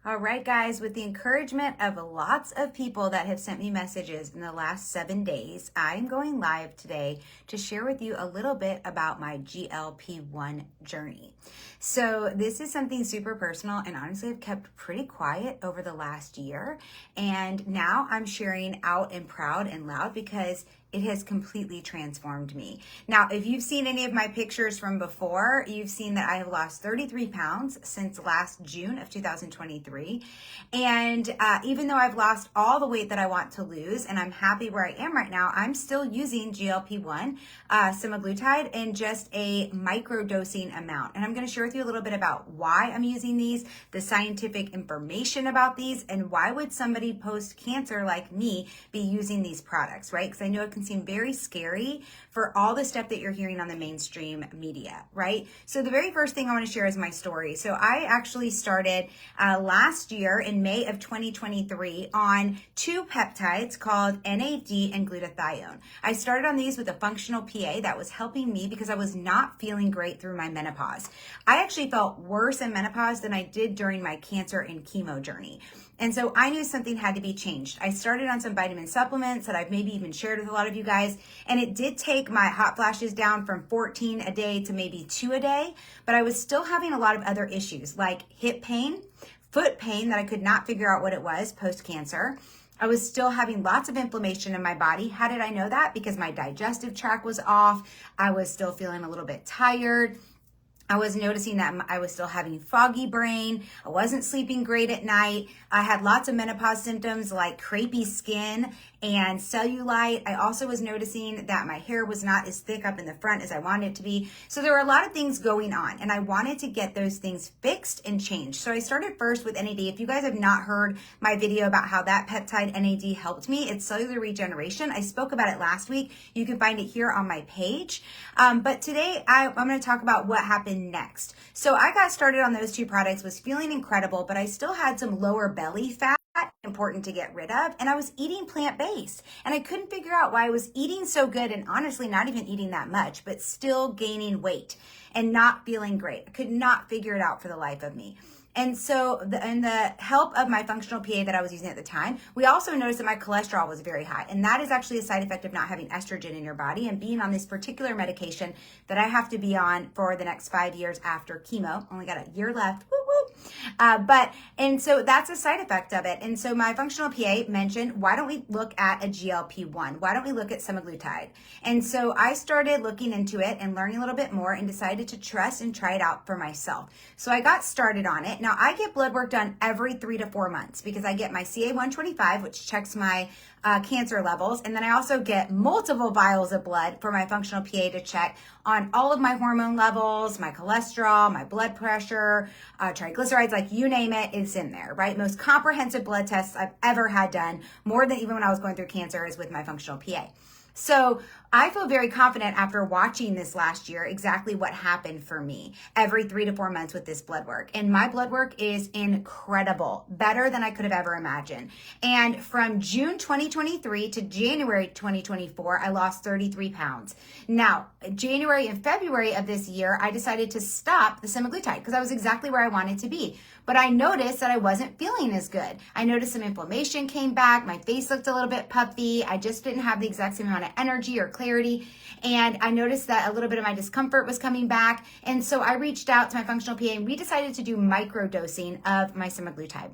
All right, guys, with the encouragement of lots of people that have sent me messages in the last 7 days, I'm going live today to share with you a little bit about my GLP-1 journey. So this is something super personal, and honestly, I've kept pretty quiet over the last year. And now I'm sharing out and proud and loud because it has completely transformed me. Now, if you've seen any of my pictures from before, you've seen that I have lost 33 pounds since last June of 2023. And even though I've lost all the weight that I want to lose, and I'm happy where I am right now, I'm still using GLP-1, Semaglutide, in just a micro-dosing amount. And I'm gonna share with you a little bit about why I'm using these, the scientific information about these, and why would somebody post-cancer like me be using these products, right? Because I know it can seem very scary for all the stuff that you're hearing on the mainstream media, right? So the very first thing I want to share is my story. So I actually started last year in May of 2023 on two peptides called NAD and glutathione. I started on these with a functional PA that was helping me because I was not feeling great through my menopause. I actually felt worse in menopause than I did during my cancer and chemo journey. And so I knew something had to be changed. I started on some vitamin supplements that I've maybe even shared with a lot of you guys. And it did take my hot flashes down from 14 a day to maybe 2 a day. But I was still having a lot of other issues like hip pain, foot pain that I could not figure out what it was post-cancer. I was still having lots of inflammation in my body. How did I know that? Because my digestive tract was off. I was still feeling a little bit tired. I was noticing that I was still having foggy brain. I wasn't sleeping great at night. I had lots of menopause symptoms like crepey skin and cellulite. I also was noticing that my hair was not as thick up in the front as I wanted it to be. So there were a lot of things going on, and I wanted to get those things fixed and changed. So I started first with NAD. If you guys have not heard my video about how that peptide NAD helped me, it's cellular regeneration. I spoke about it last week. You can find it here on my page. But today I'm going to talk about what happened next. So I got started on those two products, was feeling incredible, but I still had some lower belly fat, important to get rid of, and I was eating plant-based, and I couldn't figure out why I was eating so good and honestly not even eating that much, but still gaining weight and not feeling great. I could not figure it out for the life of me. And so, the help of my functional PA that I was using at the time, we also noticed that my cholesterol was very high. And that is actually a side effect of not having estrogen in your body and being on this particular medication that I have to be on for the next 5 years after chemo. Only got a year left. Woo woo. And so that's a side effect of it. And so my functional PA mentioned, why don't we look at a GLP-1? Why don't we look at semaglutide? And so I started looking into it and learning a little bit more and decided to trust and try it out for myself. So I got started on it. Now I get blood work done every 3 to 4 months because I get my CA-125, which checks my cancer levels. And then I also get multiple vials of blood for my functional PA to check on all of my hormone levels, my cholesterol, my blood pressure, triglycerides, like you name it, it's in there, right? Most comprehensive blood tests I've ever had done, more than even when I was going through cancer, is with my functional PA. So I feel very confident after watching this last year exactly what happened for me every 3 to 4 months with this blood work. And my blood work is incredible, better than I could have ever imagined. And from June 2023 to January 2024, I lost 33 pounds. Now, January and February of this year, I decided to stop the semaglutide because I was exactly where I wanted to be. But I noticed that I wasn't feeling as good. I noticed some inflammation came back. My face looked a little bit puffy. I just didn't have the exact same amount of energy or clarity. And I noticed that a little bit of my discomfort was coming back. And so I reached out to my functional PA and we decided to do microdosing of my semaglutide.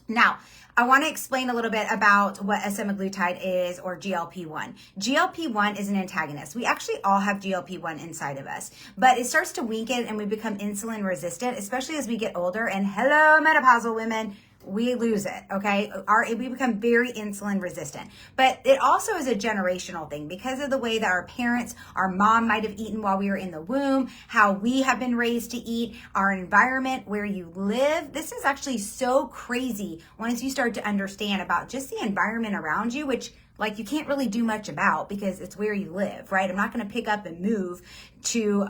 Now, I want to explain a little bit about what a semaglutide is, or GLP-1. GLP-1 is an antagonist. We actually all have GLP-1 inside of us, but it starts to weaken and we become insulin resistant, especially as we get older. And hello, menopausal women, we lose it, okay? We become very insulin resistant. But it also is a generational thing because of the way that our parents, our mom might have eaten while we were in the womb, how we have been raised to eat, our environment, where you live. This is actually so crazy once you start to understand about just the environment around you, which like you can't really do much about because it's where you live, right? I'm not going to pick up and move to,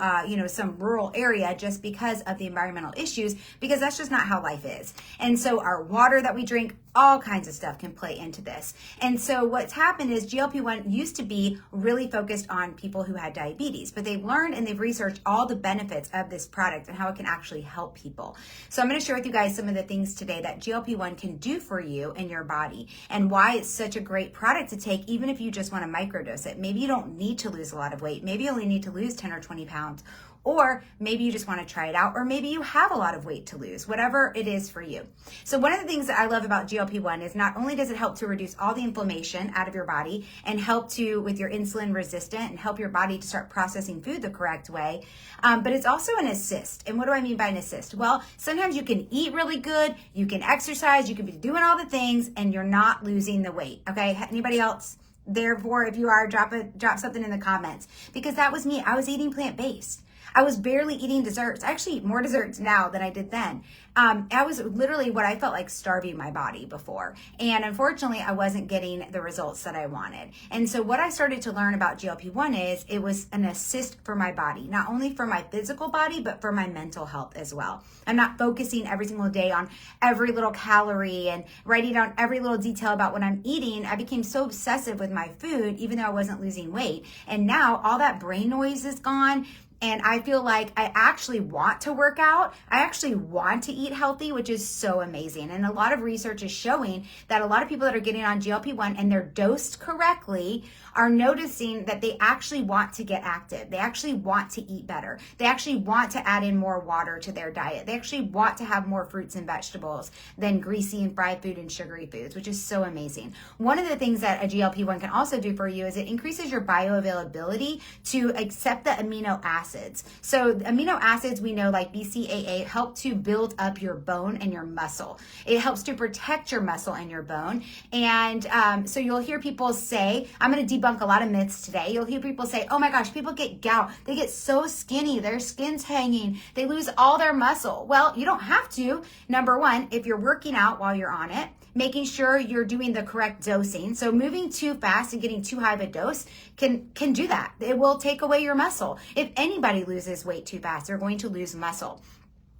some rural area just because of the environmental issues, because that's just not how life is. And so our water that we drink, all kinds of stuff can play into this. And so what's happened is GLP-1 used to be really focused on people who had diabetes, but they've learned and they've researched all the benefits of this product and how it can actually help people. So I'm going to share with you guys some of the things today that GLP-1 can do for you in your body and why it's such a great product to take, even if you just want to microdose it. Maybe you don't need to lose a lot of weight. Maybe you only need to lose 10 or 20 pounds. Or maybe you just want to try it out, or maybe you have a lot of weight to lose, whatever it is for you. So one of the things that I love about GLP-1 is not only does it help to reduce all the inflammation out of your body and help to with your insulin resistant and help your body to start processing food the correct way, but it's also an assist. And what do I mean by an assist? Well, sometimes you can eat really good, you can exercise, you can be doing all the things, and you're not losing the weight. Okay, anybody else? Therefore, if you are, drop something in the comments, because that was me. I was eating plant-based. I was barely eating desserts. I actually eat more desserts now than I did then. I was literally what I felt like starving my body before. And unfortunately, I wasn't getting the results that I wanted. And so what I started to learn about GLP-1 is it was an assist for my body, not only for my physical body, but for my mental health as well. I'm not focusing every single day on every little calorie and writing down every little detail about what I'm eating. I became so obsessive with my food, even though I wasn't losing weight. And now all that brain noise is gone. And I feel like I actually want to work out. I actually want to eat healthy, which is so amazing. And a lot of research is showing that a lot of people that are getting on GLP-1 and they're dosed correctly are noticing that they actually want to get active. They actually want to eat better. They actually want to add in more water to their diet. They actually want to have more fruits and vegetables than greasy and fried food and sugary foods, which is so amazing. One of the things that a GLP-1 can also do for you is it increases your bioavailability to accept the amino acids. So amino acids, we know, like BCAA, help to build up your bone and your muscle. It helps to protect your muscle and your bone. And so you'll hear people say, I'm going to debunk a lot of myths today. You'll hear people say, oh my gosh, people get gout. They get so skinny. Their skin's hanging. They lose all their muscle. Well, you don't have to. Number one, if you're working out while you're on it, making sure you're doing the correct dosing. So moving too fast and getting too high of a dose can do that. It will take away your muscle. If anybody loses weight too fast, they're going to lose muscle.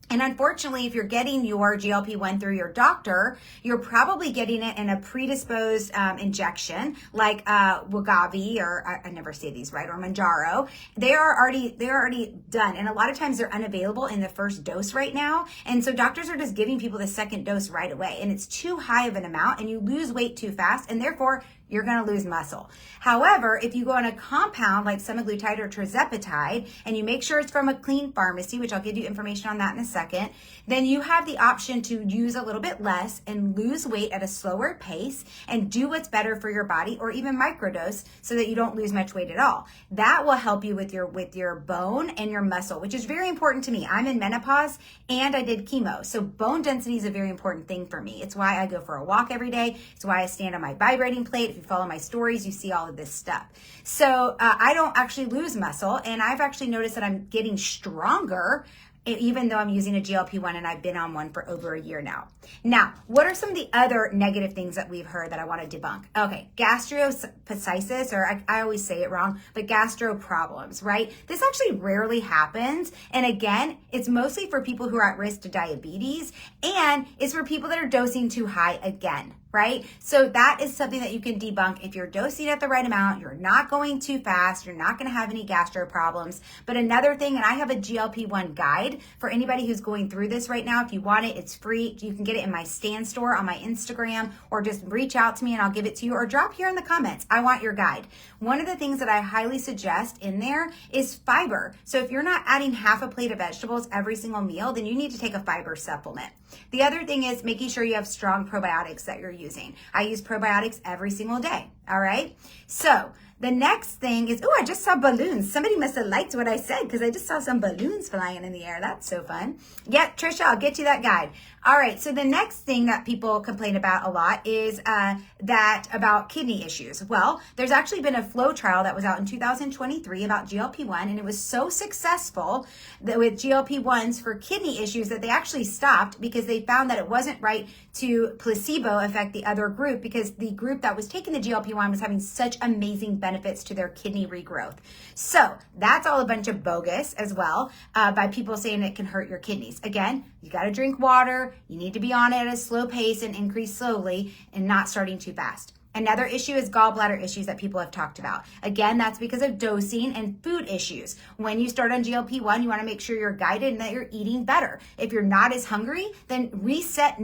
And unfortunately, if you're getting your GLP-1 through your doctor, you're probably getting it in a predisposed injection like Wegovy, or I never say these right, or Manjaro. They're already done. And a lot of times they're unavailable in the first dose right now. And so doctors are just giving people the second dose right away. And it's too high of an amount and you lose weight too fast. And therefore, you're going to lose muscle. However, if you go on a compound like semaglutide or tirzepatide, and you make sure it's from a clean pharmacy, which I'll give you information on that in a second, then you have the option to use a little bit less and lose weight at a slower pace and do what's better for your body, or even microdose so that you don't lose much weight at all. That will help you with your bone and your muscle, which is very important to me. I'm in menopause and I did chemo. So bone density is a very important thing for me. It's why I go for a walk every day. It's why I stand on my vibrating plate. If you follow my stories, you see all of this stuff. So I don't actually lose muscle, and I've actually noticed that I'm getting stronger even though I'm using a GLP-1 and I've been on one for over a year now. Now, what are some of the other negative things that we've heard that I want to debunk? Okay, gastroschisis, or I always say it wrong, but gastro problems, right? This actually rarely happens. And again, it's mostly for people who are at risk to diabetes, and it's for people that are dosing too high again, right? So that is something that you can debunk. If you're dosing at the right amount, you're not going too fast, you're not going to have any gastro problems. But another thing, and I have a GLP-1 guide for anybody who's going through this right now. If you want it, it's free. You can get it in my Stand store on my Instagram, or just reach out to me and I'll give it to you, or drop here in the comments, I want your guide. One of the things that I highly suggest in there is fiber. So if you're not adding half a plate of vegetables every single meal, then you need to take a fiber supplement. The other thing is making sure you have strong probiotics that you're using. I use probiotics every single day. All right. So The next thing is, oh, I just saw balloons. Somebody must have liked what I said because I just saw some balloons flying in the air. That's so fun. Yeah, Trisha, I'll get you that guide. All right, so the next thing that people complain about a lot is that about kidney issues. Well, there's actually been a flow trial that was out in 2023 about GLP-1, and it was so successful that with GLP-1s for kidney issues that they actually stopped because they found that it wasn't right to placebo affect the other group because the group that was taking the GLP-1 was having such amazing benefits to their kidney regrowth. So that's all a bunch of bogus as well by people saying it can hurt your kidneys. Again, you got to drink water. You need to be on it at a slow pace and increase slowly and not starting too fast. Another issue is gallbladder issues that people have talked about. Again, that's because of dosing and food issues. When you start on GLP-1, you want to make sure you're guided and that you're eating better. If you're not as hungry, then reset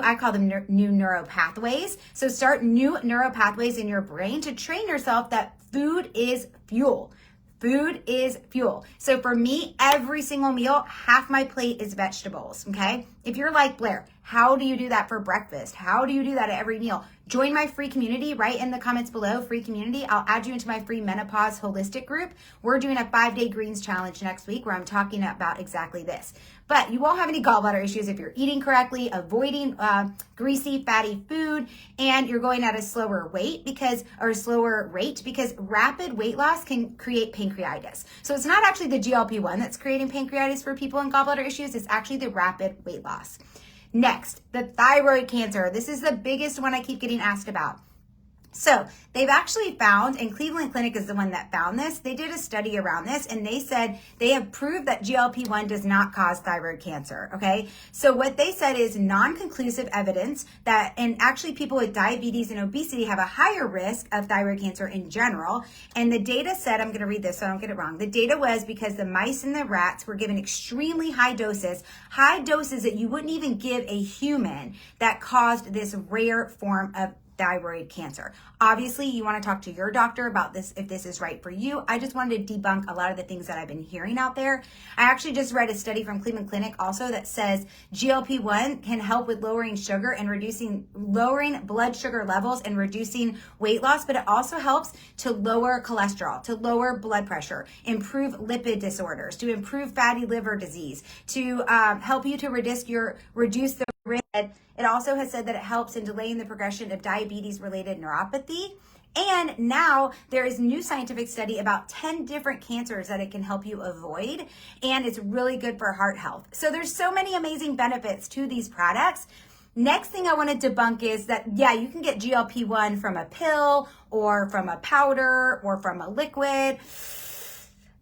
I call them new neuropathways. So start new neuropathways in your brain to train yourself that food is fuel. Food is fuel. So for me, every single meal, half my plate is vegetables, okay? If you're like, Blair, how do you do that for breakfast? How do you do that at every meal? Join my free community right in the comments below, free community. I'll add you into my free menopause holistic group. We're doing a 5-day greens challenge next week where I'm talking about exactly this. But you won't have any gallbladder issues if you're eating correctly, avoiding greasy, fatty food, and you're going at a slower rate because rapid weight loss can create pancreatitis. So it's not actually the GLP-1 that's creating pancreatitis for people in gallbladder issues. It's actually the rapid weight loss. Next, the thyroid cancer. This is the biggest one I keep getting asked about. So they've actually found, and Cleveland Clinic is the one that found this, they did a study around this and they said they have proved that GLP-1 does not cause thyroid cancer, okay? So what they said is non-conclusive evidence that, and actually people with diabetes and obesity have a higher risk of thyroid cancer in general. And the data said, I'm gonna read this so I don't get it wrong. The data was because the mice and the rats were given extremely high doses that you wouldn't even give a human, that caused this rare form of thyroid cancer. Obviously, you want to talk to your doctor about this if this is right for you. I just wanted to debunk a lot of the things that I've been hearing out there. I actually just read a study from Cleveland Clinic also that says GLP-1 can help with lowering blood sugar levels and reducing weight loss, but it also helps to lower cholesterol, to lower blood pressure, improve lipid disorders, to improve fatty liver disease, to help you to reduce the risk. It also has said that it helps in delaying the progression of diabetes-related neuropathy. And now there is new scientific study about 10 different cancers that it can help you avoid. And it's really good for heart health. So there's so many amazing benefits to these products. Next thing I want to debunk is that, yeah, you can get GLP-1 from a pill or from a powder or from a liquid.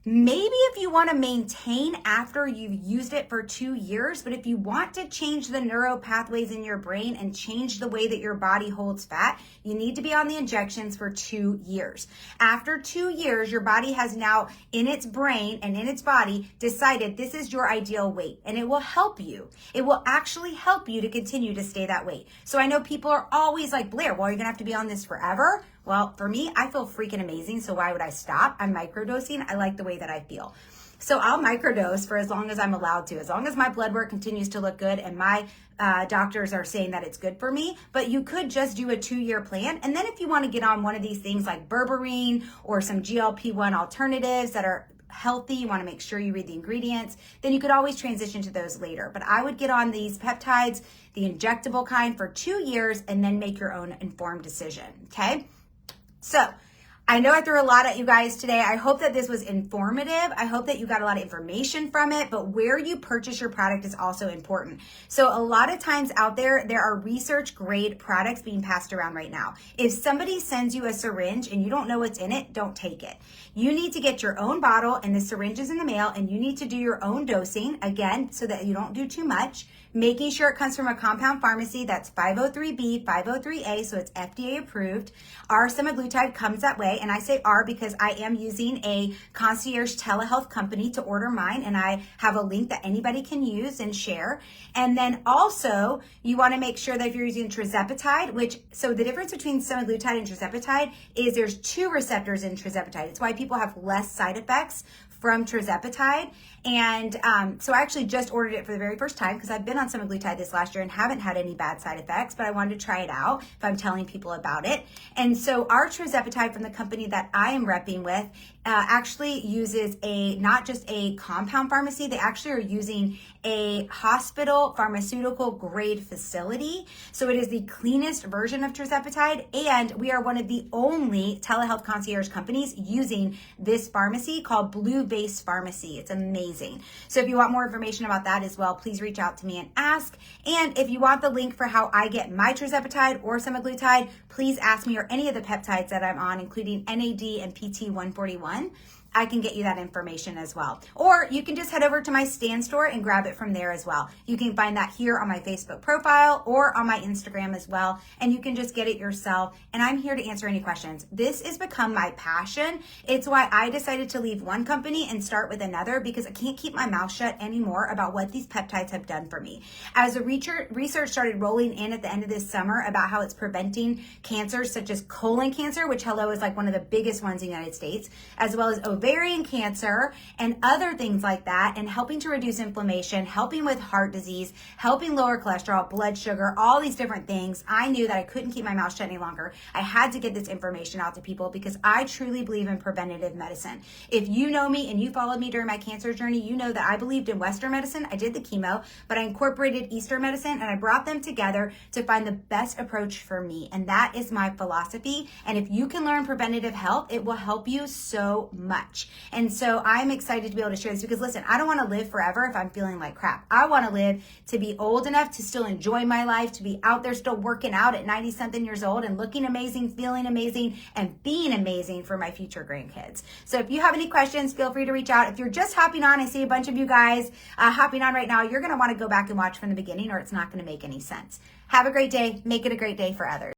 Maybe if you want to maintain after you've used it for 2 years, but if you want to change the neural pathways in your brain and change the way that your body holds fat, you need to be on the injections for 2 years. After 2 years, your body has now in its brain and in its body decided this is your ideal weight, and it will help you. It will actually help you to continue to stay that weight. So I know people are always like, Blair, well, you're going to have to be on this forever. Well, for me, I feel freaking amazing, so why would I stop? I'm microdosing. I like the way that I feel. So I'll microdose for as long as I'm allowed to, as long as my blood work continues to look good and my doctors are saying that it's good for me. But you could just do a 2-year plan. And then if you want to get on one of these things like berberine or some GLP-1 alternatives that are healthy, you want to make sure you read the ingredients, then you could always transition to those later. But I would get on these peptides, the injectable kind, for 2 years and then make your own informed decision, okay? So I know I threw a lot at you guys today. I hope that this was informative. I hope that you got a lot of information from it, but where you purchase your product is also important. So a lot of times out there are research grade products being passed around right now. If somebody sends you a syringe and you don't know what's in it, don't take it. You need to get your own bottle and the syringe is in the mail, and you need to do your own dosing, again, so that you don't do too much. Making sure it comes from a compound pharmacy that's 503B, 503A, so it's FDA approved. Our semaglutide comes that way, and I say our because I am using a concierge telehealth company to order mine, and I have a link that anybody can use and share. And then also, you want to make sure that if you're using tirzepatide, so the difference between semaglutide and tirzepatide is there's 2 receptors in tirzepatide. It's why people have less side effects from tirzepatide. And so I actually just ordered it for the very first time because I've been on semaglutide this last year and haven't had any bad side effects, but I wanted to try it out if I'm telling people about it. And so our tirzepatide from the company that I am repping with actually uses not just a compound pharmacy, they actually are using a hospital pharmaceutical grade facility. So it is the cleanest version of tirzepatide, and we are one of the only telehealth concierge companies using this pharmacy called Blue Base Pharmacy. It's amazing. So if you want more information about that as well, please reach out to me and ask. And if you want the link for how I get my tirzepatide or semaglutide, please ask me, or any of the peptides that I'm on, including NAD and PT141. I can get you that information as well. Or you can just head over to my Stan store and grab it from there as well. You can find that here on my Facebook profile or on my Instagram as well, and you can just get it yourself. And I'm here to answer any questions. This has become my passion. It's why I decided to leave one company and start with another, because I can't keep my mouth shut anymore about what these peptides have done for me. As the research started rolling in at the end of this summer about how it's preventing cancers such as colon cancer, which is like one of the biggest ones in the United States, as well as ovarian cancer and other things like that, and helping to reduce inflammation, helping with heart disease, helping lower cholesterol, blood sugar, all these different things. I knew that I couldn't keep my mouth shut any longer. I had to get this information out to people because I truly believe in preventative medicine. If you know me and you followed me during my cancer journey, you know that I believed in Western medicine. I did the chemo, but I incorporated Eastern medicine and I brought them together to find the best approach for me. And that is my philosophy. And if you can learn preventative health, it will help you so much. And so I'm excited to be able to share this because listen, I don't want to live forever if I'm feeling like crap. I want to live to be old enough to still enjoy my life, to be out there still working out at 90 something years old and looking amazing, feeling amazing, and being amazing for my future grandkids. So if you have any questions, feel free to reach out. If you're just hopping on, I see a bunch of you guys hopping on right now. You're going to want to go back and watch from the beginning or it's not going to make any sense. Have a great day. Make it a great day for others.